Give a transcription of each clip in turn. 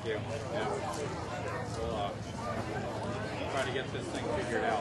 Thank you. Yeah. We'll try to get this thing figured out.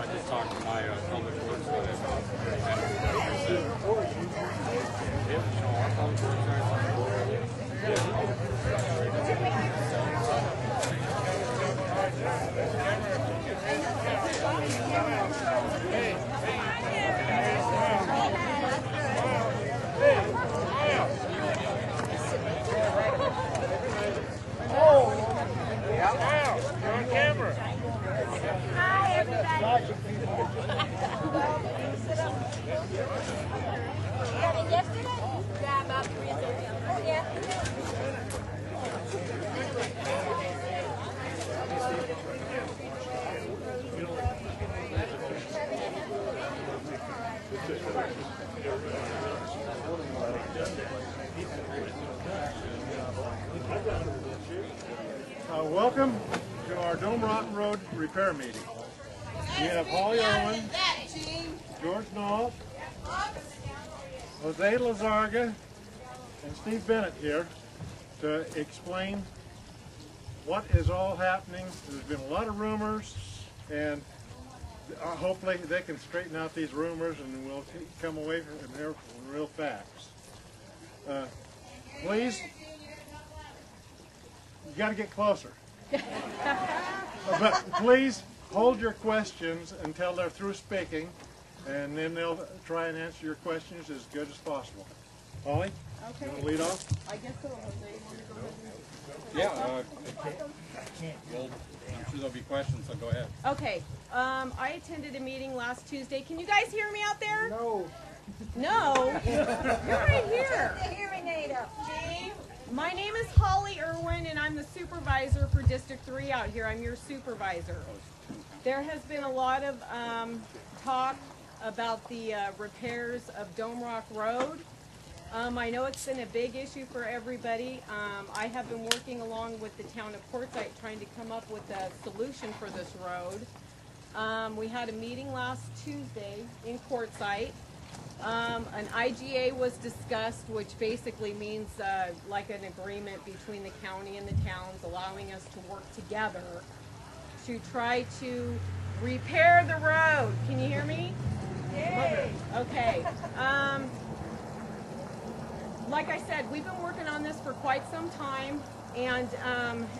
I just talked to my public works guy about our public works You're on camera. Hi, everybody. Got it yesterday? Yeah, about 3:30. Oh, yeah. Welcome to our Dome Rotten Road repair meeting. We have Holly Irwin, George Knopf, Jose Lazarga, and Steve Bennett here to explain what is all happening. There's been a lot of rumors, and hopefully they can straighten out these rumors and we'll come away from there with real facts. Please, you got to get closer. But please hold your questions until they're through speaking, and then they'll try and answer your questions as good as possible. Holly, okay. You want to lead off? I guess so. Jose, you want to go ahead I'm sure there'll be questions, so go ahead. Okay. I attended a meeting last Tuesday. Can you guys hear me out there? No. No? You're right here. The hearing aid up. My name is Holly Irwin, and I'm the supervisor for District 3 out here. I'm your supervisor. There has been a lot of talk about the repairs of Dome Rock Road. I know it's been a big issue for everybody. I have been working along with the town of Quartzsite trying to come up with a solution for this road. We had a meeting last Tuesday in Quartzsite. An IGA was discussed, which basically means like an agreement between the county and the towns, allowing us to work together to try to repair the road. Can you hear me? Yay! Okay. Like I said, we've been working on this for quite some time, and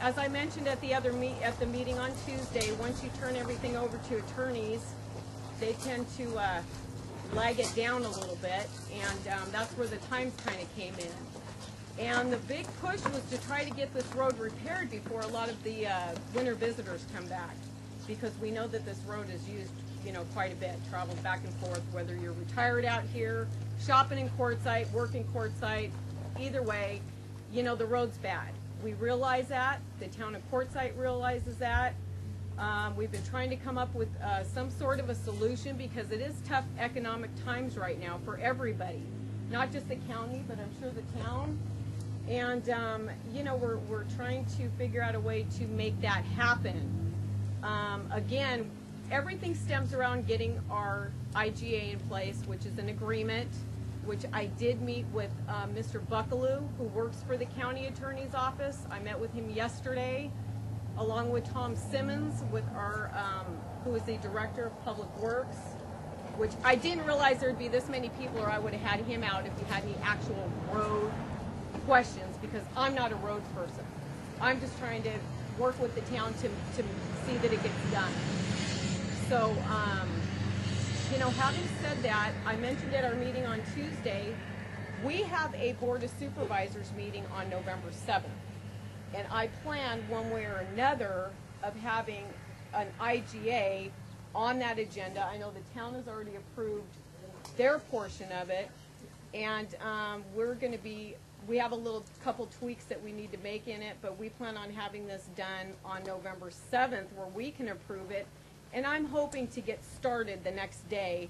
as I mentioned at the meeting on Tuesday, once you turn everything over to attorneys, they tend to lag it down a little bit, and that's where the times kind of came in. And the big push was to try to get this road repaired before a lot of the winter visitors come back, because we know that this road is used, you know, quite a bit, travels back and forth, whether you're retired out here, shopping in Quartzsite, working Quartzsite, either way, you know, the road's bad. We realize that, the town of Quartzsite realizes that. We've been trying to come up with some sort of a solution, because it is tough economic times right now for everybody, not just the county, but I'm sure the town. And you know, we're trying to figure out a way to make that happen. Again, everything stems around getting our IGA in place, which is an agreement, which I did meet with Mr. Buckaloo, who works for the county attorney's office. I met with him yesterday, along with Tom Simmons, with our who is the director of public works, which I didn't realize there'd be this many people, or I would have had him out if you had any actual road questions, because I'm not a road person. I'm just trying to work with the town to see that it gets done. So, you know, having said that, I mentioned at our meeting on Tuesday, we have a Board of Supervisors meeting on November 7th. And I plan one way or another of having an IGA on that agenda. I know the town has already approved their portion of it. And we have a couple tweaks that we need to make in it, but we plan on having this done on November 7th where we can approve it. And I'm hoping to get started the next day,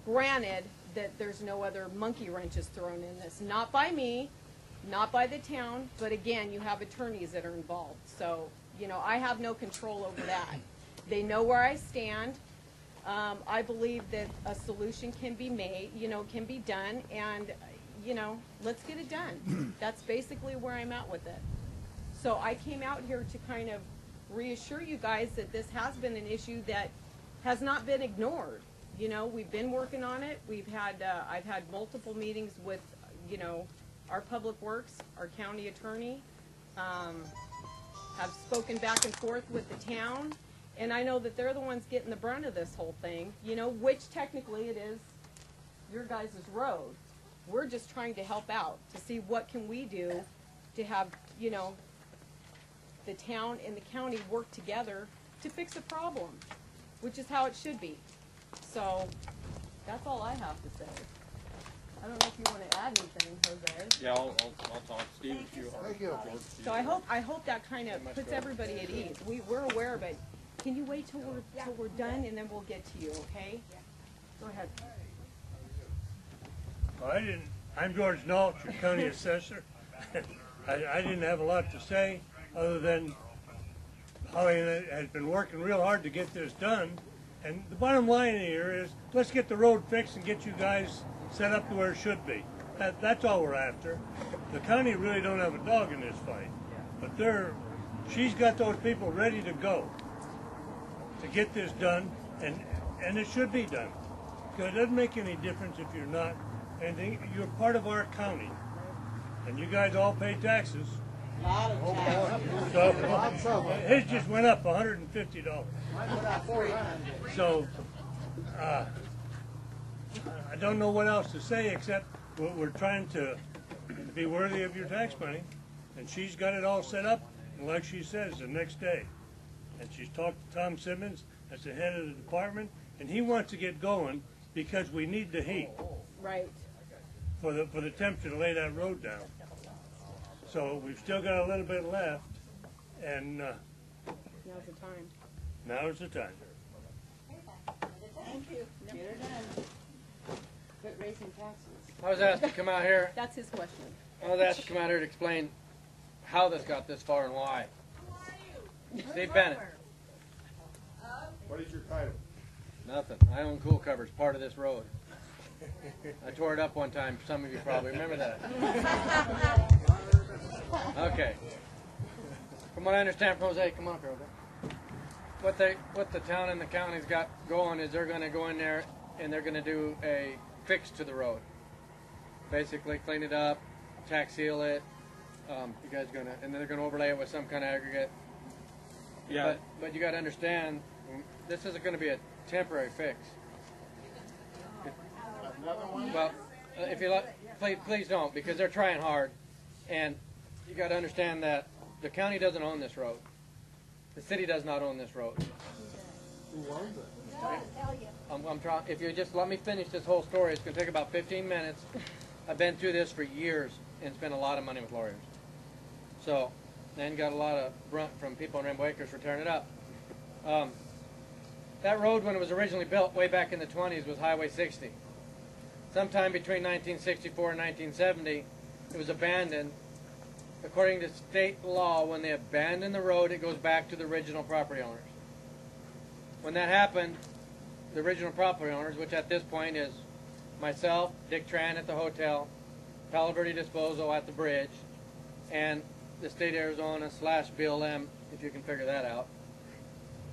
granted that there's no other monkey wrenches thrown in this. Not by me, not by the town, but again, you have attorneys that are involved. So, you know, I have no control over that. They know where I stand. I believe that a solution can be made, can be done, and, let's get it done. That's basically where I'm at with it. So I came out here to kind of reassure you guys that this has been an issue that has not been ignored. We've been working on it. I've had multiple meetings with, our public works, our county attorney, have spoken back and forth with the town, and I know that they're the ones getting the brunt of this whole thing, which technically it is your guys' road. We're just trying to help out to see what can we do to have, the town and the county work together to fix a problem, which is how it should be. So that's all I have to say. I don't know if you want to add anything, Jose. Yeah, I'll talk. Steve, if you are. Thank you. So I hope that kind of puts everybody at ease. We're aware of it. Can you wait till we're done, and then we'll get to you, okay? Go ahead. Well, I'm George Nault, your county assessor. I didn't have a lot to say other than Holly has been working real hard to get this done. And the bottom line here is, let's get the road fixed and get you guys set up to where it should be. That's all we're after. The county really don't have a dog in this fight, but she's got those people ready to go to get this done, and it should be done. Because it doesn't make any difference if you're not, and you're part of our county, and you guys all pay taxes. So his just went up $150. So I don't know what else to say except we're trying to be worthy of your tax money, and she's got it all set up, and like she says, the next day. And she's talked to Tom Simmons, that's the head of the department, and he wants to get going because we need the heat. Right. For the temperature to lay that road down. So we've still got a little bit left, and Now's the time. now's the time. Thank you. Get her done. Quit raising taxes. I was asked to come out here. That's his question. I was asked to come out here to explain how this got this far and why. Steve Bennett. What is your title? Nothing. I own Cool Covers, part of this road. I tore it up one time. Some of you probably remember that. Okay. From what I understand from Jose, come on up here, Jose. What the town and the county's got going is they're going to go in there and they're going to do a fix to the road. Basically, clean it up, tack seal it. You guys and then they're going to overlay it with some kind of aggregate. Yeah. But you got to understand, this isn't going to be a temporary fix. Another one? Well, if you please don't, because they're trying hard, and you got to understand that the county doesn't own this road. The city does not own this road. Who owns it? I'm trying. If you just let me finish this whole story, it's going to take about 15 minutes. I've been through this for years and spent a lot of money with lawyers. So, and got a lot of brunt from people in Rainbow Acres for tearing it up. That road, when it was originally built way back in the 20s, was Highway 60. Sometime between 1964 and 1970, it was abandoned. According to state law, when they abandon the road, it goes back to the original property owners. When that happened, the original property owners, which at this point is myself, Dick Tran at the hotel, Palo Verde Disposal at the bridge, and the state of Arizona / BLM, if you can figure that out,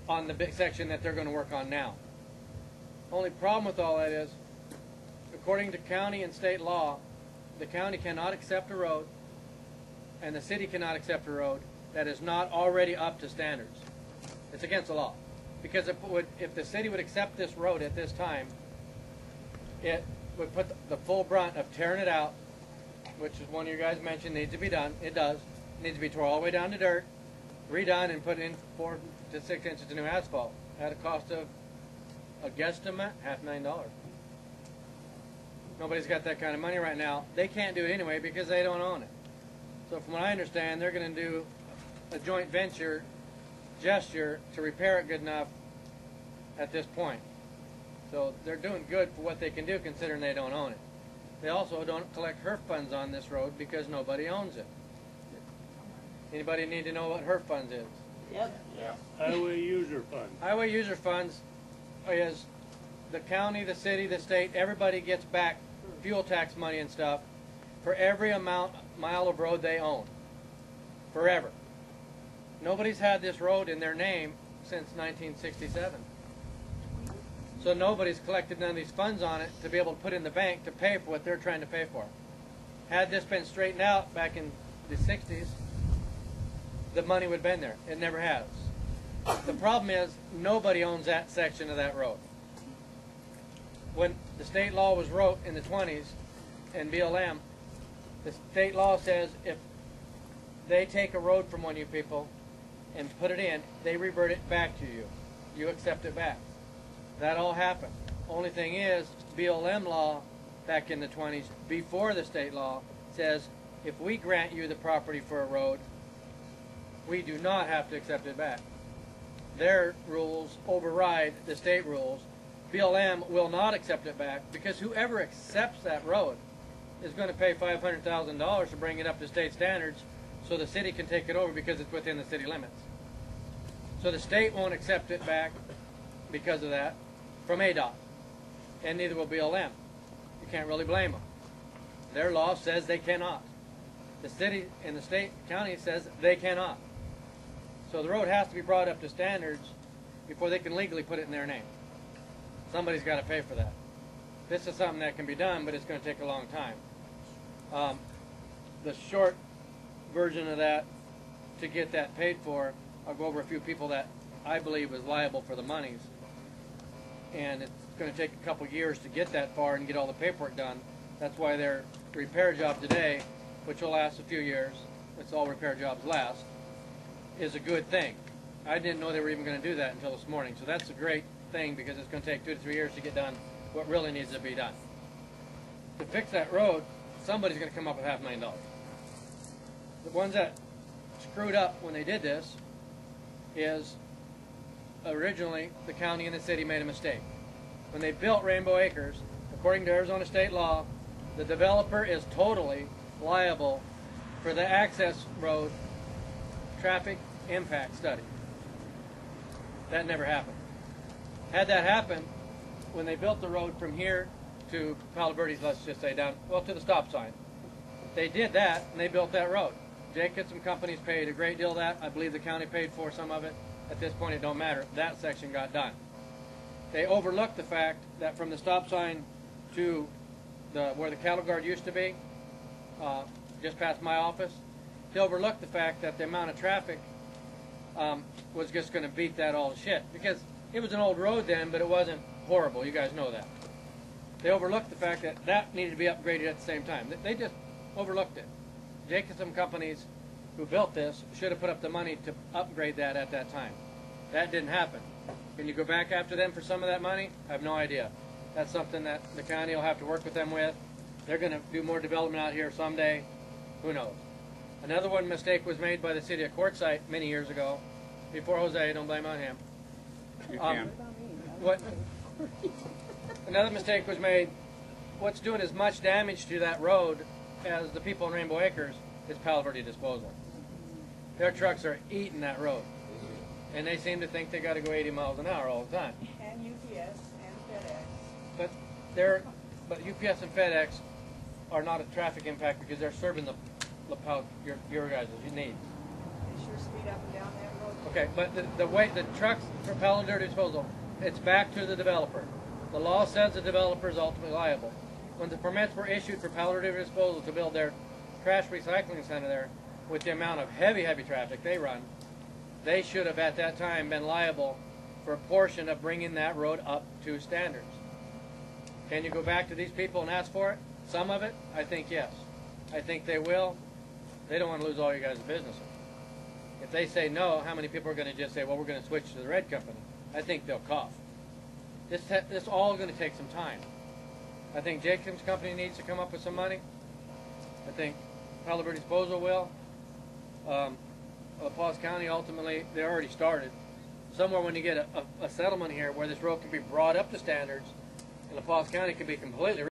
on the big section that they're going to work on now. Only problem with all that is, according to county and state law, the county cannot accept a road, and the city cannot accept a road that is not already up to standards. It's against the law. Because if the city would accept this road at this time, it would put the full brunt of tearing it out, which is one of you guys mentioned needs to be done. It does. It needs to be tore all the way down to dirt, redone, and put in 4 to 6 inches of new asphalt at a cost of a guesstimate $500,000. Nobody's got that kind of money right now. They can't do it anyway because they don't own it. So from what I understand, they're going to do a joint venture gesture to repair it good enough at this point. So they're doing good for what they can do considering they don't own it. They also don't collect HERF funds on this road because nobody owns it. Anybody need to know what HERF funds is? Yep. Highway user fund. Highway user funds is the county, the city, the state, everybody gets back fuel tax money and stuff for every mile of road they own. Forever. Nobody's had this road in their name since 1967. So nobody's collected none of these funds on it to be able to put in the bank to pay for what they're trying to pay for. Had this been straightened out back in the 60s, the money would have been there. It never has. The problem is nobody owns that section of that road. When the state law was wrote in the 20s in BLM, the state law says if they take a road from one of you people and put it in, they revert it back to you. You accept it back. That all happened. Only thing is, BLM law back in the 20s, before the state law, says if we grant you the property for a road, we do not have to accept it back. Their rules override the state rules. BLM will not accept it back because whoever accepts that road is going to pay $500,000 to bring it up to state standards so the city can take it over because it's within the city limits. So the state won't accept it back because of that from ADOT, and neither will BLM. You can't really blame them. Their law says they cannot. The city and the state county says they cannot. So the road has to be brought up to standards before they can legally put it in their name. Somebody's got to pay for that. This is something that can be done, but it's going to take a long time. The short version of that, to get that paid for, I'll go over a few people that I believe is liable for the monies. And it's going to take a couple years to get that far and get all the paperwork done. That's why their repair job today, which will last a few years, it's all repair jobs last, is a good thing. I didn't know they were even going to do that until this morning. So that's a great thing because it's going to take 2 to 3 years to get done what really needs to be done. To fix that road, somebody's going to come up with $500,000. The ones that screwed up when they did this is originally the county and the city made a mistake. When they built Rainbow Acres, according to Arizona state law, the developer is totally liable for the access road traffic impact study. That never happened. Had that happened, when they built the road from here to Palo Verde's, let's just say down, well, to the stop sign, they did that and they built that road. Jacobs and companies paid a great deal of that. I believe the county paid for some of it. At this point, it don't matter. That section got done. They overlooked the fact that from the stop sign to where the cattle guard used to be, just past my office, they overlooked the fact that the amount of traffic was just going to beat that all to shit. Because it was an old road then, but it wasn't horrible. You guys know that. They overlooked the fact that that needed to be upgraded at the same time. They just overlooked it. Jacobs and companies who built this should have put up the money to upgrade that at that time. That didn't happen. Can you go back after them for some of that money? I have no idea. That's something that the county will have to work with them with. They're going to do more development out here someday. Who knows? Another one mistake was made by the city of Quartzsite many years ago. Before Jose, don't blame on him. You can. Another mistake was made. What's doing as much damage to that road as the people in Rainbow Acres is Palo Verde Disposal. Their trucks are eating that road. And they seem to think they got to go 80 miles an hour all the time. And UPS and FedEx. But UPS and FedEx are not a traffic impact because they're serving your guys' needs. They sure speed up and down that road. Okay, but the way the trucks for Palo Verde Disposal, it's back to the developer. The law says the developer is ultimately liable. When the permits were issued for Palo Verde Disposal to build their trash recycling center there, with the amount of heavy traffic they run, they should have at that time been liable for a portion of bringing that road up to standards. Can you go back to these people and ask for it? Some of it? I think yes. I think they will. They don't want to lose all you guys' business. If they say no, how many people are going to just say, well, we're going to switch to the red company? I think they'll cough. This all going to take some time. I think Jacobs Company needs to come up with some money. I think Palo Verde Disposal will. La Paz County, ultimately, they already started. Somewhere when you get a settlement here where this road can be brought up to standards, and La Paz County can be completely